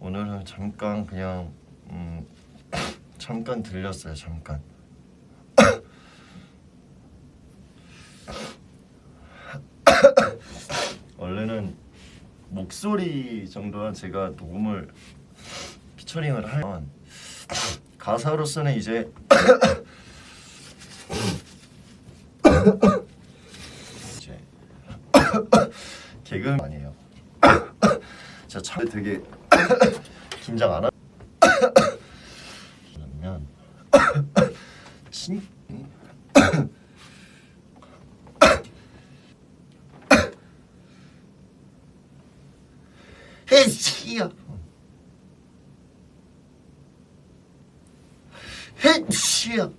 오늘은 잠깐 그냥 잠깐 들렸어요. 잠깐. 원래는 목소리 정도는 제가 녹음을 피처링을 하면 가사로서는 이제 이제 개그 아니에요. 제가 참 되게 긴장 안 하면 진 헤이야 헤이야